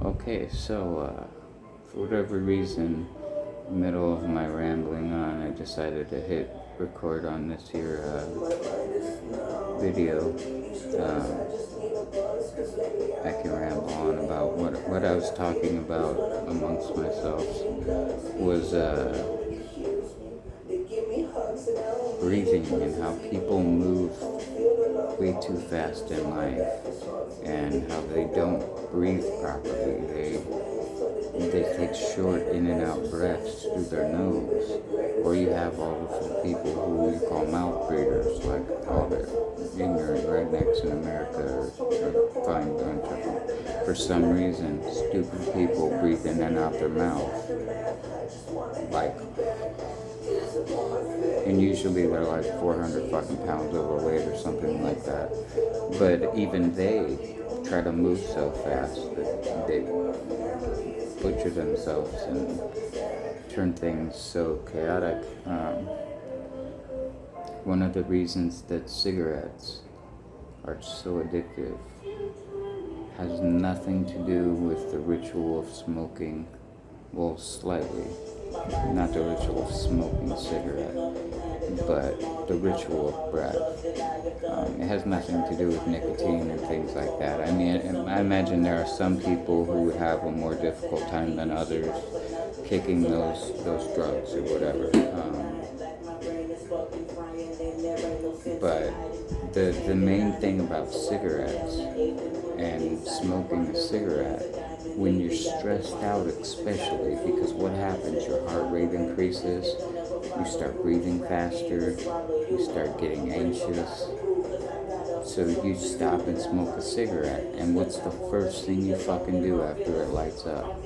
Okay, for whatever reason, middle of my rambling on, I decided to hit record on this here video. I can ramble on about what I was talking about amongst myself was breathing and how people move way too fast in life and how they don't breathe properly. They take short in and out breaths through their nose. Or you have all the people who you call mouth breathers, like all the ignorant rednecks in America or find bunch of them. For some reason, stupid people breathe in and out their mouth. And usually they're like 400 fucking pounds overweight or something like that. But even they try to move so fast that they butcher themselves and turn things so chaotic. One of the reasons that cigarettes are so addictive has nothing to do with the ritual of smoking, well, slightly, not the ritual of smoking a cigarette, but the ritual of breath. It has nothing to do with nicotine and things like that. I mean, I imagine there are some people who would have a more difficult time than others kicking those drugs or whatever. But the main thing about cigarettes and smoking a cigarette, when you're stressed out especially, because what happens, your heart rate increases, you start breathing faster, you start getting anxious, so you stop and smoke a cigarette, and what's the first thing you fucking do after it lights up?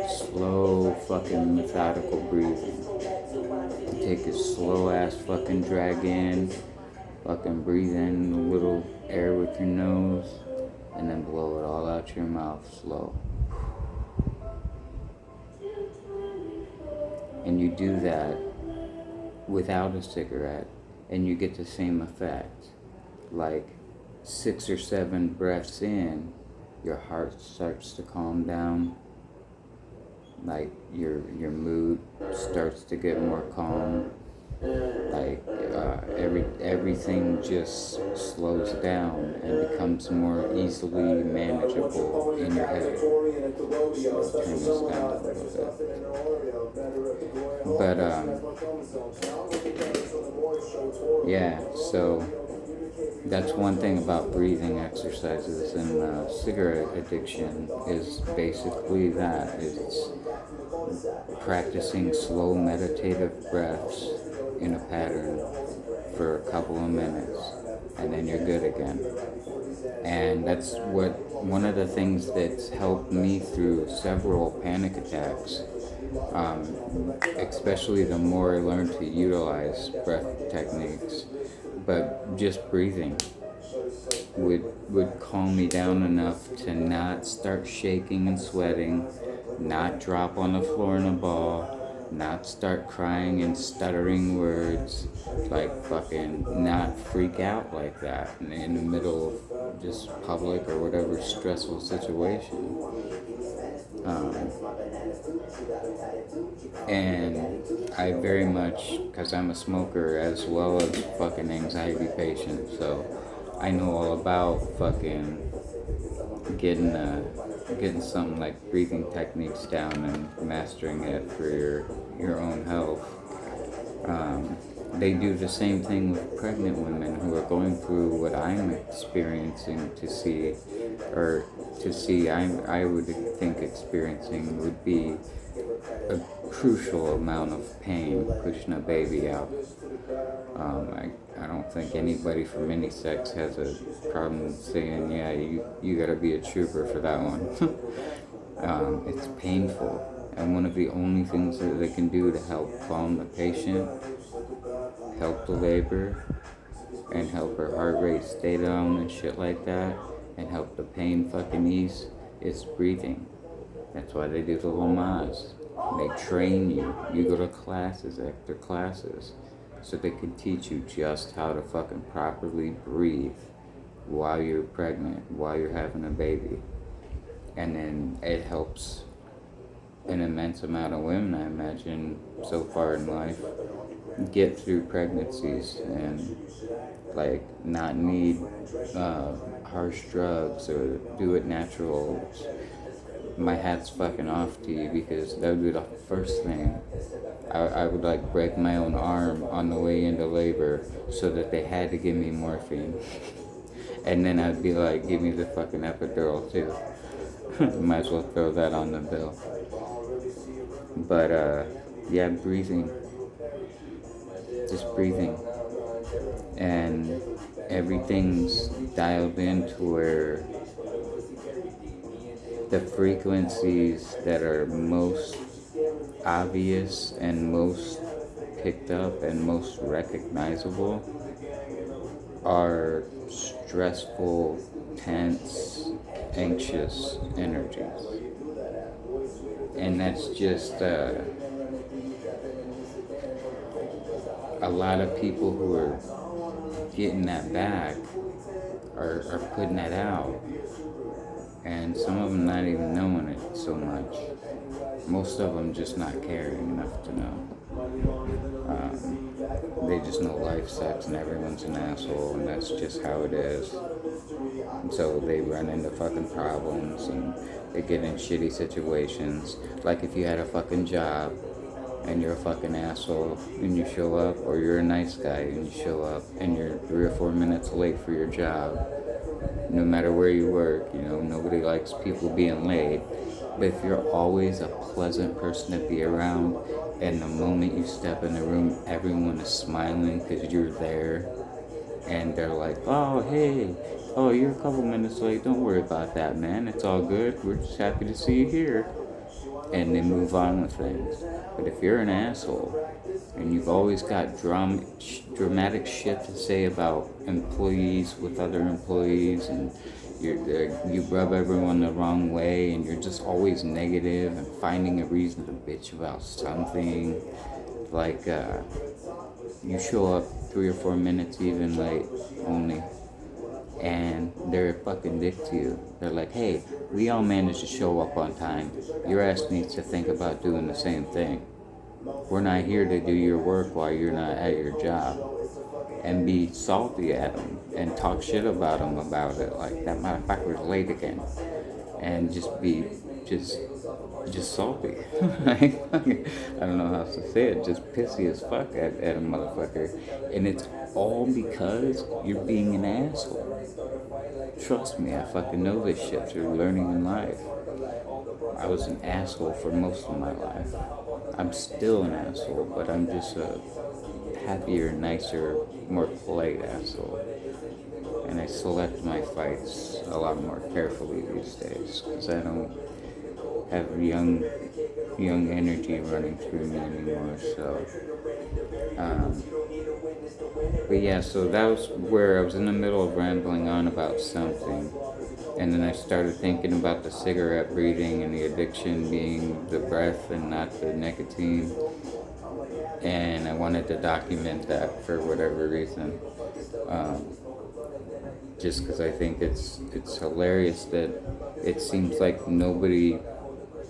Slow fucking methodical breathing. You take a slow ass fucking drag in, fucking breathe in a little air with your nose, and then blow it all out your mouth slow. And you do that without a cigarette, and you get the same effect. Like 6 or 7 breaths in, your heart starts to calm down. Like your mood starts to get more calm. Like everything just slows down and becomes more easily manageable in your head. Turn this down a little bit. But yeah, so that's one thing about breathing exercises and cigarette addiction is basically that. It's practicing slow meditative breaths in a pattern for a couple of minutes, and then you're good again. And that's one of the things that's helped me through several panic attacks, especially the more I learned to utilize breath techniques. But just breathing would calm me down enough to not start shaking and sweating, not drop on the floor in a ball, not start crying and stuttering words, like fucking not freak out like that in the middle of just public or whatever stressful situation. And I very much, because I'm a smoker as well as fucking anxiety patient, so I know all about fucking getting something like breathing techniques down and mastering it for your own health. They do the same thing with pregnant women who are going through what I'm experiencing I would think experiencing would be a crucial amount of pain pushing a baby out. I don't think anybody from any sex has a problem saying, yeah, you gotta be a trooper for that one. It's painful, and one of the only things that they can do to help calm the patient, help the labor, and help her heart rate stay down and shit like that, and help the pain fucking ease, is breathing. That's why they do the Lamaze. They train you. You go to classes after classes so they can teach you just how to fucking properly breathe while you're pregnant, while you're having a baby. And then it helps an immense amount of women, I imagine, so far in life, get through pregnancies and like not need harsh drugs or do it natural. My hat's fucking off to you, because that would be the first thing. I would like break my own arm on the way into labor so that they had to give me morphine. And then I'd be like, give me the fucking epidural too. Might as well throw that on the bill. But yeah, breathing. Just breathing. And everything's dialed in to where the frequencies that are most obvious and most picked up and most recognizable are stressful, tense, anxious energies. And that's just a lot of people who are getting that back are putting that out. And some of them not even knowing it so much. Most of them just not caring enough to know. They just know life sucks and everyone's an asshole, and that's just how it is. And so they run into fucking problems and they get in shitty situations. Like if you had a fucking job and you're a fucking asshole and you show up, or you're a nice guy and you show up and you're 3 or 4 minutes late for your job. No matter where you work, nobody likes people being late. But if you're always a pleasant person to be around, and the moment you step in the room, everyone is smiling because you're there, and they're like, oh, hey, oh, you're a couple minutes late, don't worry about that, man, it's all good, we're just happy to see you here. And they move on with things. But if you're an asshole, and you've always got dramatic shit to say about employees with other employees, and you rub everyone the wrong way, and you're just always negative and finding a reason to bitch about something, like you show up 3 or 4 minutes even late only, and they're a fucking dick to you. They're like, hey, we all managed to show up on time. Your ass needs to think about doing the same thing. We're not here to do your work while you're not at your job. And be salty at them and talk shit about them about it. Like, that motherfucker's late again. And just be just salty. I don't know how else to say it. Just pissy as fuck at a motherfucker. And it's all because you're being an asshole. Trust me, I fucking know this shit through learning in life. I was an asshole for most of my life. I'm still an asshole, but I'm just a happier, nicer, more polite asshole. And I select my fights a lot more carefully these days, because I don't have young energy running through me anymore. So but yeah, so that was where I was in the middle of rambling on about something, and then I started thinking about the cigarette breathing and the addiction being the breath and not the nicotine, and I wanted to document that for whatever reason, just because I think it's hilarious that it seems like nobody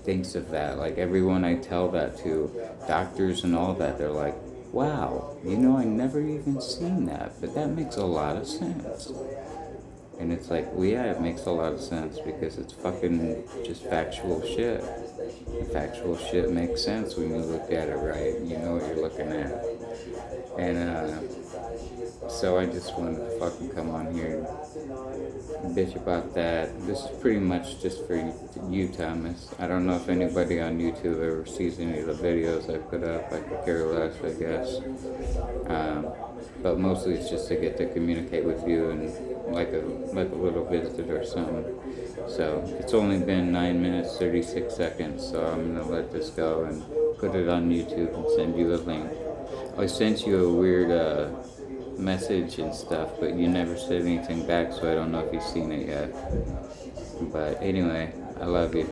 thinks of that. Like, everyone I tell that to, doctors and all that, they're like, wow, I never even seen that, but that makes a lot of sense. And it's like, well, yeah, it makes a lot of sense because it's fucking just factual shit. And factual shit makes sense when you look at it right, and you know what you're looking at. And so I just wanted to fucking come on here and bitch about that. This is pretty much just for you, Thomas. I don't know if anybody on YouTube ever sees any of the videos I put up. I could care less, I guess. But mostly it's just to get to communicate with you and like a little visit or something. So it's only been 9 minutes 36 seconds, so I'm gonna let this go and put it on YouTube and send you a link. I sent you a weird message and stuff, but you never said anything back, so I don't know if you've seen it yet. But anyway, I love you.